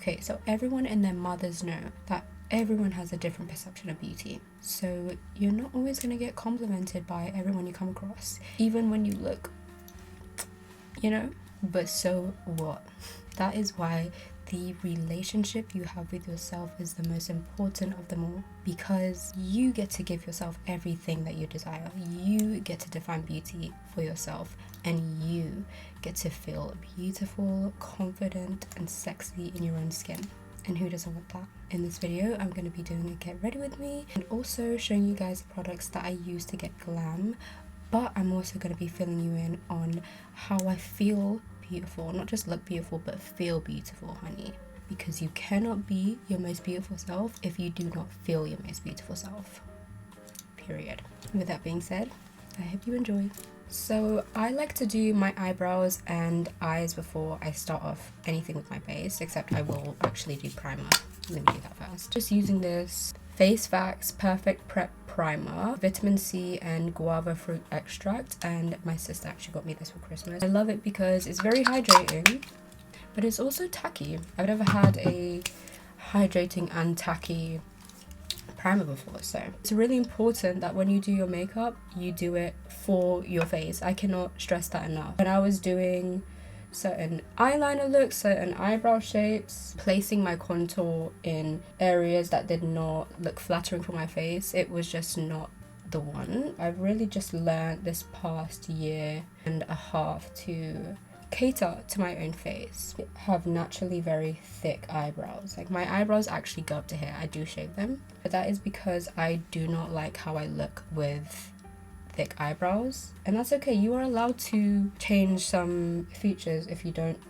Okay, so everyone and their mothers know that everyone has a different perception of beauty. So you're not always going to get complimented by everyone you come across, even when you look, you know? But so what? That is why the relationship you have with yourself is the most important of them all, because you get to give yourself everything that you desire. You get to define beauty for yourself, and you get to feel beautiful, confident, and sexy in your own skin. And who doesn't want that? In this video, I'm going to be doing a get ready with me and also showing you guys the products that I use to get glam, but I'm also going to be filling you in on how I feel beautiful. Not just look beautiful, but feel beautiful, honey. Because you cannot be your most beautiful self if you do not feel your most beautiful self. Period. With that being said, I hope you enjoy. So I like to do my eyebrows and eyes before I start off anything with my base, except I will actually do primer. Let me do that first. Just using this Face Facts Perfect Prep Primer, vitamin C and guava fruit extract, and my sister actually got me this for Christmas. I love it because it's very hydrating, but it's also tacky. I've never had a hydrating and tacky primer before, so it's really important that when you do your makeup, you do it for your face. I cannot stress that enough. When I was doing certain eyeliner looks, certain eyebrow shapes, placing my contour in areas that did not look flattering for my face, it was just not the one. I've really just learned this past year and a half to cater to my own face. I have naturally very thick eyebrows. Like, my eyebrows actually go up to here. I do shave them, but that is because I do not like how I look with thick eyebrows, and that's okay. You are allowed to change some features if you don't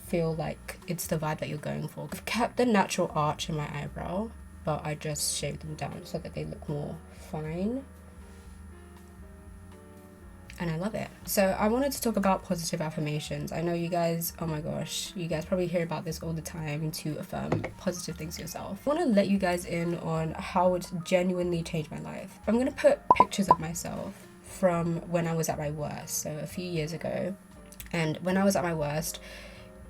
feel like it's the vibe that you're going for. I've kept the natural arch in my eyebrow, but I just shaved them down so that they look more fine, and I love it. So I wanted to talk about positive affirmations. I know you guys, oh my gosh, you guys probably hear about this all the time, to affirm positive things to yourself. I want to let you guys in on how it genuinely changed my life. I'm going to put pictures of myself from when I was at my worst, so a few years ago. And when I was at my worst,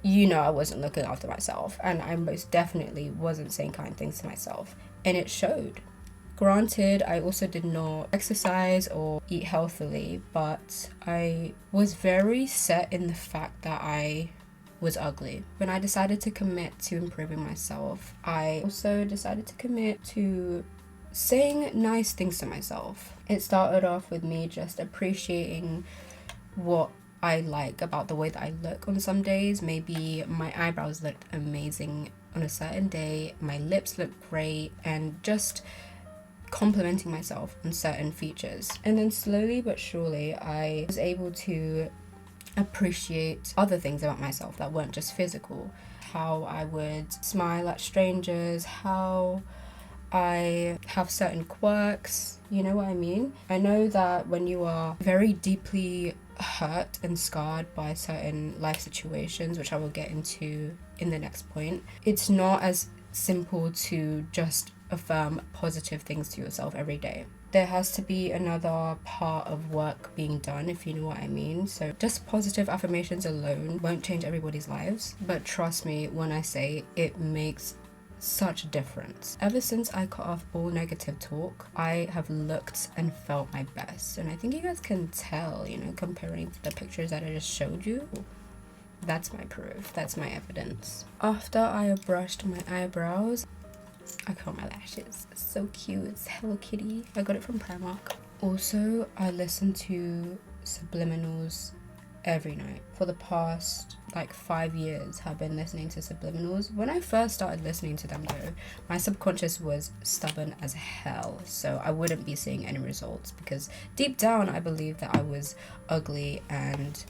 you know, I wasn't looking after myself, and I most definitely wasn't saying kind things to myself, and it showed. Granted, I also did not exercise or eat healthily, but I was very set in the fact that I was ugly. When I decided to commit to improving myself, I also decided to commit to saying nice things to myself. It started off with me just appreciating what I like about the way that I look on some days. Maybe my eyebrows looked amazing on a certain day, my lips looked great, and just complimenting myself on certain features. And then slowly but surely I was able to appreciate other things about myself that weren't just physical. How I would smile at strangers, how I have certain quirks, you know what I mean? I know that when you are very deeply hurt and scarred by certain life situations, which I will get into in the next point, it's not as simple to just affirm positive things to yourself every day. There has to be another part of work being done, if you know what I mean. So just positive affirmations alone won't change everybody's lives, but trust me when I say it makes such a difference. Ever since I cut off all negative talk, I have looked and felt my best, and I think you guys can tell, you know, comparing the pictures that I just showed you. That's my proof, that's my evidence. After I have brushed my eyebrows, I curl my lashes. It's so cute. It's Hello Kitty. I got it from Primark. Also, I listen to subliminals every night. For the past like 5 years, I've been listening to subliminals. When I first started listening to them though, my subconscious was stubborn as hell, so I wouldn't be seeing any results, because deep down I believed that I was ugly and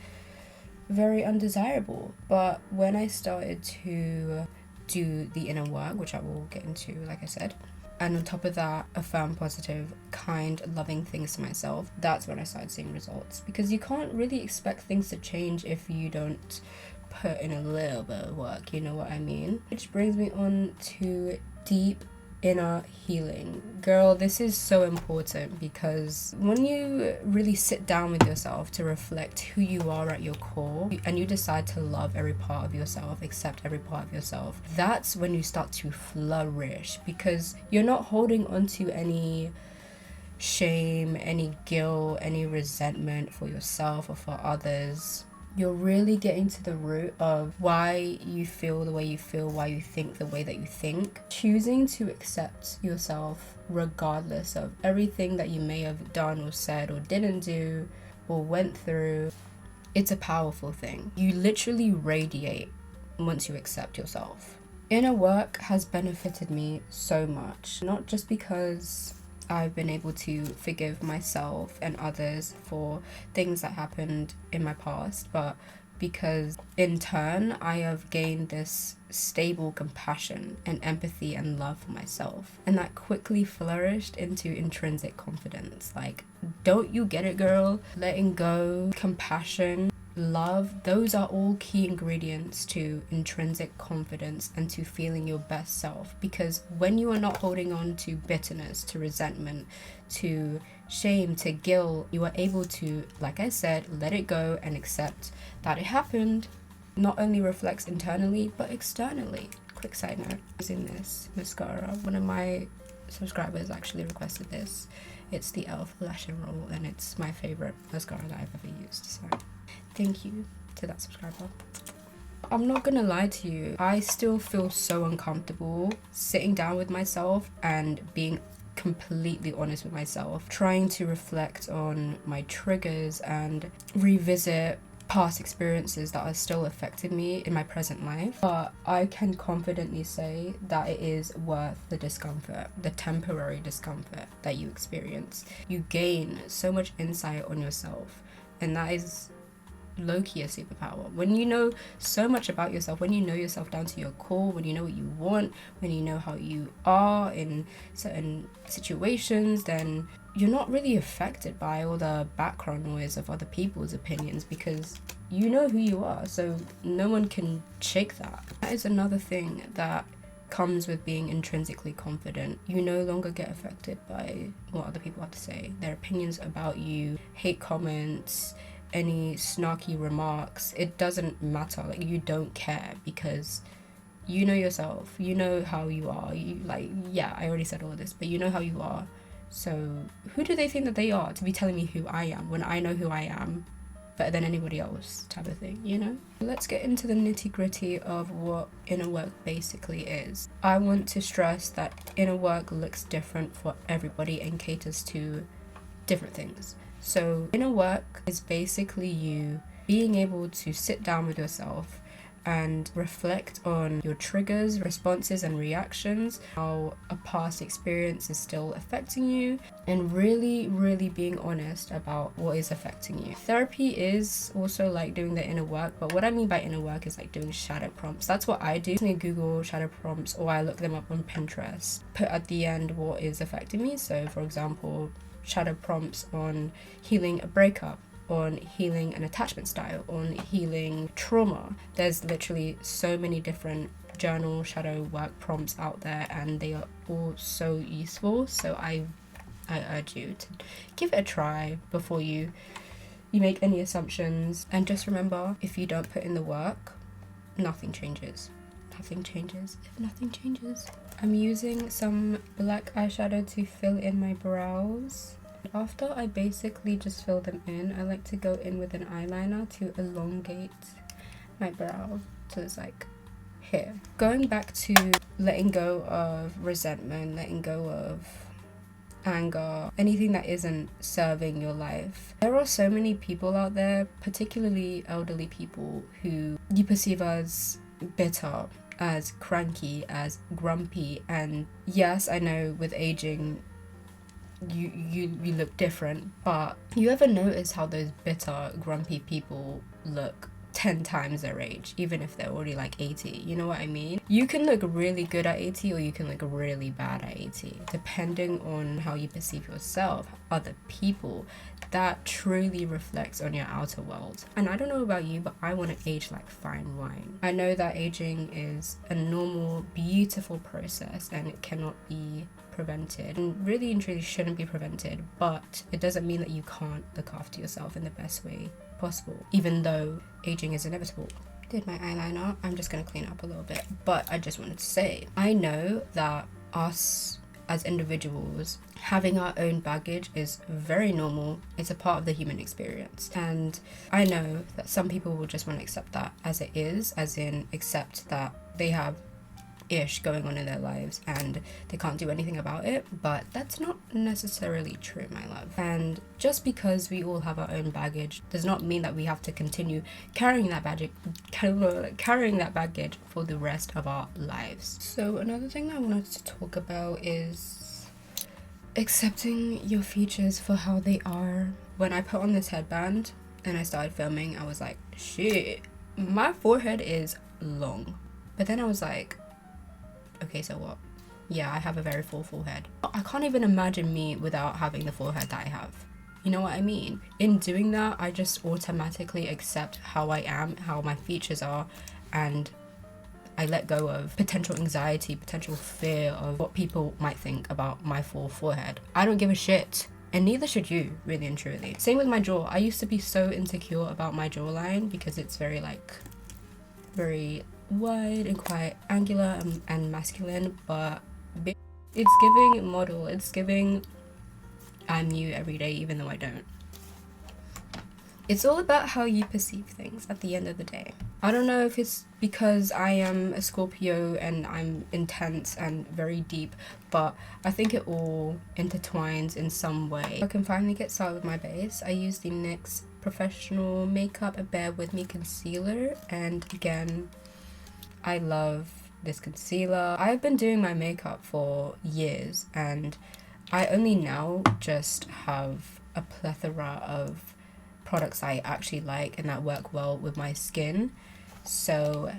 very undesirable. But when I started to do the inner work, which I will get into, like I said, and on top of that, affirm positive, kind, loving things to myself, that's when I started seeing results. Because you can't really expect things to change if you don't put in a little bit of work, you know what I mean? Which brings me on to deep inner healing. Girl, this is so important, because when you really sit down with yourself to reflect who you are at your core, and you decide to love every part of yourself, accept every part of yourself, that's when you start to flourish, because you're not holding on to any shame, any guilt, any resentment for yourself or for others. You're really getting to the root of why you feel the way you feel, why you think the way that you think. Choosing to accept yourself regardless of everything that you may have done or said or didn't do or went through, it's a powerful thing. You literally radiate once you accept yourself. Inner work has benefited me so much, not just because I've been able to forgive myself and others for things that happened in my past, but because in turn I have gained this stable compassion and empathy and love for myself, and that quickly flourished into intrinsic confidence. Like, don't you get it, girl? Letting go, compassion, love, those are all key ingredients to intrinsic confidence and to feeling your best self. Because when you are not holding on to bitterness, to resentment, to shame, to guilt, you are able to, like I said, let it go and accept that it happened. Not only reflects internally but externally. Quick side note, using this mascara, one of my subscribers actually requested this. It's the e.l.f. Lash and Roll, and it's my favorite mascara that I've ever used, so thank you to that subscriber. I'm not gonna lie to you, I still feel so uncomfortable sitting down with myself and being completely honest with myself, trying to reflect on my triggers and revisit past experiences that are still affecting me in my present life. But I can confidently say that it is worth the discomfort, the temporary discomfort that you experience. You gain so much insight on yourself, and that is low-key a superpower. When you know so much about yourself, when you know yourself down to your core, when you know what you want, when you know how you are in certain situations, then you're not really affected by all the background noise of other people's opinions, because you know who you are, so no one can shake that. That is another thing that comes with being intrinsically confident. You no longer get affected by what other people have to say, their opinions about you, hate comments, any snarky remarks. It doesn't matter. Like, you don't care, because you know yourself, you know how you are. You, like, yeah, I already said all of this, but you know how you are. So who do they think that they are to be telling me who I am when I know who I am better than anybody else, type of thing, you know? Let's get into the nitty-gritty of what inner work basically is. I want to stress that inner work looks different for everybody and caters to different things. So inner work is basically you being able to sit down with yourself and reflect on your triggers, responses and reactions, how a past experience is still affecting you, and really being honest about what is affecting you. Therapy is also like doing the inner work, but what I mean by inner work is like doing shadow prompts. That's what I do. I Google shadow prompts, or I look them up on Pinterest, put at the end what is affecting me. So for example, shadow prompts on healing a breakup, on healing an attachment style, on healing trauma. There's literally so many different journal shadow work prompts out there, and they are all so useful. So I urge you to give it a try before you make any assumptions. And just remember, if you don't put in the work, nothing changes. Nothing changes if nothing changes. I'm using some black eyeshadow to fill in my brows. After I basically just fill them in, I like to go in with an eyeliner to elongate my brow so it's like here. Going back to letting go of resentment, letting go of anger, anything that isn't serving your life. There are so many people out there, particularly elderly people, who you perceive as bitter, as cranky, as grumpy. And yes, I know with aging you look different, but you ever notice how those bitter, grumpy people look 10 times their age, even if they're already like 80. You know what I mean? You can look really good at 80 or you can look really bad at 80, depending on how you perceive yourself, other people. That truly reflects on your outer world. And I don't know about you, but I want to age like fine wine. I know that aging is a normal, beautiful process and it cannot be prevented, and really and truly shouldn't be prevented, but it doesn't mean that you can't look after yourself in the best way possible, even though aging is inevitable. Did my eyeliner, I'm just gonna clean up a little bit, but I just wanted to say, I know that us as individuals having our own baggage is very normal. It's a part of the human experience, and I know that some people will just want to accept that as it is, as in accept that they have ish going on in their lives and they can't do anything about it, but that's not necessarily true, my love. And just because we all have our own baggage does not mean that we have to continue carrying that baggage for the rest of our lives. So another thing that I wanted to talk about is accepting your features for how they are. When I put on this headband and I started filming, I was like, shit, my forehead is long. But then I was like, okay, so what? Yeah, I have a very full forehead. I can't even imagine me without having the forehead that I have. You know what I mean? In doing that, I just automatically accept how I am, how my features are, and I let go of potential anxiety, potential fear of what people might think about my full forehead. I don't give a shit. And neither should you, really and truly. Same with my jaw. I used to be so insecure about my jawline because it's very wide and quite angular and masculine, but it's giving model. It's giving I'm you every day, even though I don't. It's all about how you perceive things at the end of the day. I don't know if it's because I am a Scorpio and I'm intense and very deep, but I think it all intertwines in some way. I can finally get started with my base. I use the NYX Professional Makeup Bear With Me Concealer, and again, I love this concealer. I've been doing my makeup for years and I only now just have a plethora of products I actually like and that work well with my skin. So,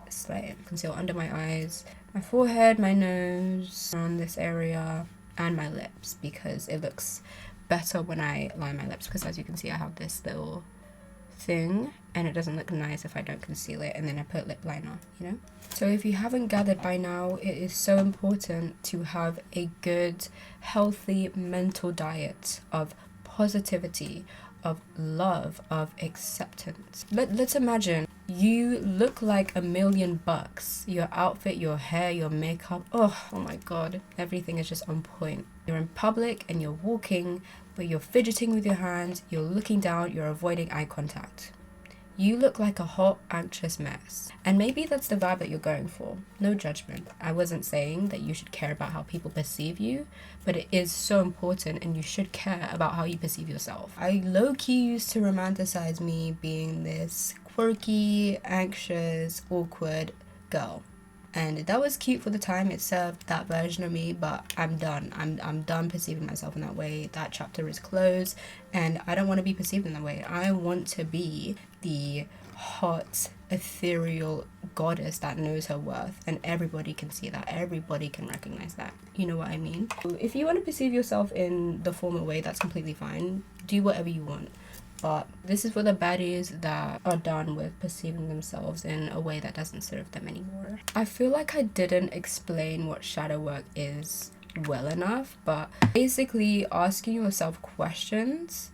slay. Conceal under my eyes, my forehead, my nose, around this area, and my lips, because it looks better when I line my lips, because as you can see I have this little thing and it doesn't look nice if I don't conceal it and then I put lip liner, you know? So if you haven't gathered by now, it is so important to have a good, healthy mental diet of positivity, of love, of acceptance. Let's imagine you look like $1,000,000. Your outfit, your hair, your makeup, oh my god, everything is just on point. You're in public and you're walking, but you're fidgeting with your hands, you're looking down, you're avoiding eye contact. You look like a hot, anxious mess. And maybe that's the vibe that you're going for. No judgment. I wasn't saying that you should care about how people perceive you, but it is so important and you should care about how you perceive yourself. I low-key used to romanticize me being this quirky, anxious, awkward girl. And that was cute for the time. It served that version of me, but I'm done. I'm done perceiving myself in that way. That chapter is closed and I don't want to be perceived in that way. I want to be the hot, ethereal goddess that knows her worth, and everybody can see that. Everybody can recognize that. You know what I mean? If you want to perceive yourself in the former way, that's completely fine. Do whatever you want. But this is for the baddies that are done with perceiving themselves in a way that doesn't serve them anymore. I feel like I didn't explain what shadow work is well enough, but basically asking yourself questions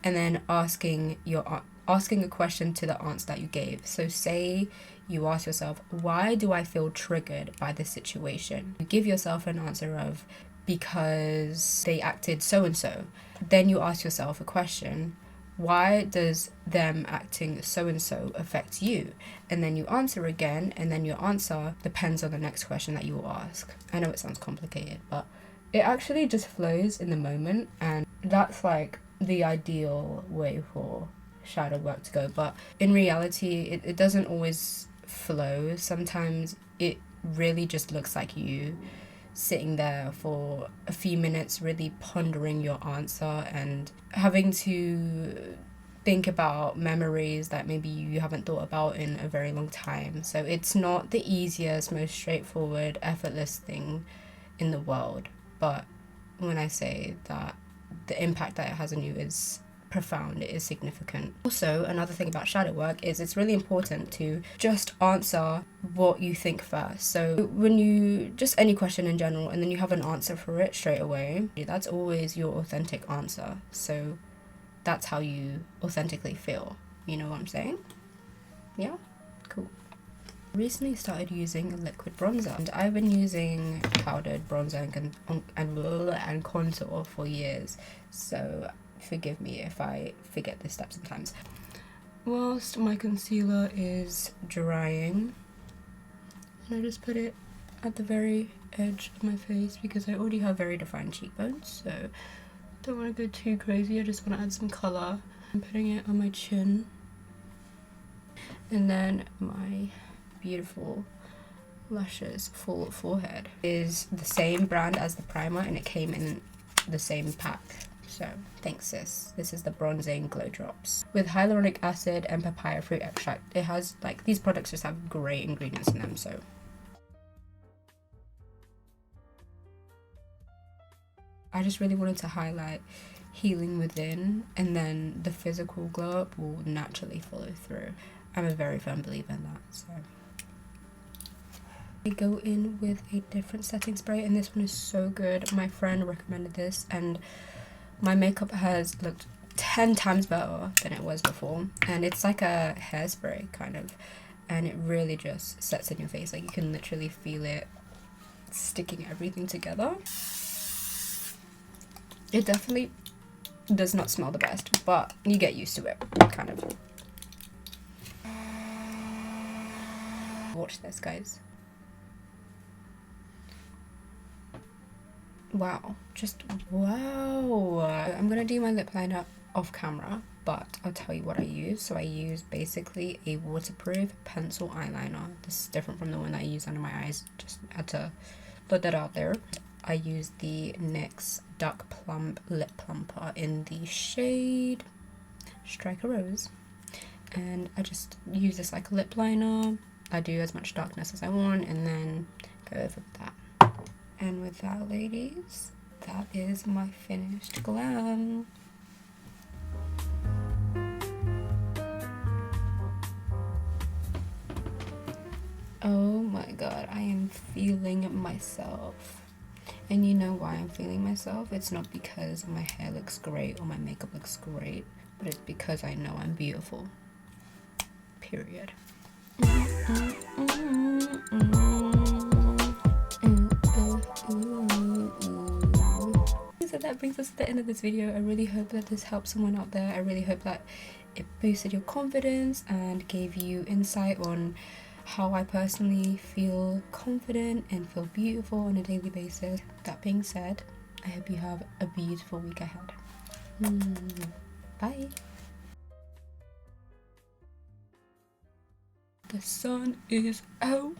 and then asking a question to the answer that you gave. So say you ask yourself, why do I feel triggered by this situation? You give yourself an answer of, because they acted so and so. Then you ask yourself a question, why does them acting so and so affect you? And then you answer again, and then your answer depends on the next question that you will ask. I know it sounds complicated, but it actually just flows in the moment, and that's like the ideal way for shadow work to go. But in reality, it doesn't always flow. Sometimes it really just looks like you sitting there for a few minutes really pondering your answer and having to think about memories that maybe you haven't thought about in a very long time. So it's not the easiest, most straightforward, effortless thing in the world, but when I say that, the impact that it has on you is profound, it is significant. Also, another thing about shadow work is it's really important to just answer what you think first. So when you just any question in general and then you have an answer for it straight away, that's always your authentic answer. So that's how you authentically feel. You know what I'm saying? Yeah? Cool. Recently started using a liquid bronzer, and I've been using powdered bronzer and contour for years, so forgive me if I forget this step sometimes. Whilst my concealer is drying, and I just put it at the very edge of my face because I already have very defined cheekbones, so don't want to go too crazy. I just want to add some colour. I'm putting it on my chin, and then my beautiful luscious full forehead is the same brand as the primer, and it came in the same pack. So thanks sis. This is the bronzing glow drops with hyaluronic acid and papaya fruit extract. It has like, these products just have great ingredients in them. So I just really wanted to highlight healing within, and then the physical glow up will naturally follow through. I'm a very firm believer in that. So I go in with a different setting spray, and this one is so good. My friend recommended this and my makeup has looked 10 times better than it was before, and it's like a hairspray kind of, and it really just sets in your face. Like, you can literally feel it sticking everything together. It definitely does not smell the best, but you get used to it, kind of. Watch this, guys. Wow, just wow. I'm gonna do my lip liner off camera, but I'll tell you what I use. So I use basically a waterproof pencil eyeliner. This is different from the one that I use under my eyes, just had to put that out there. I use the NYX Duck Plump Lip Plumper in the shade Striker Rose, and I just use this like a lip liner. I do as much darkness as I want and then go over that. And with that, ladies, that is my finished glam. Oh my god, I am feeling myself. And you know why I'm feeling myself? It's not because my hair looks great or my makeup looks great, but it's because I know I'm beautiful. Period. So that brings us to the end of this video. I really hope that this helped someone out there. I really hope that it boosted your confidence and gave you insight on how I personally feel confident and feel beautiful on a daily basis. That being said, I hope you have a beautiful week ahead. Bye. The sun is out.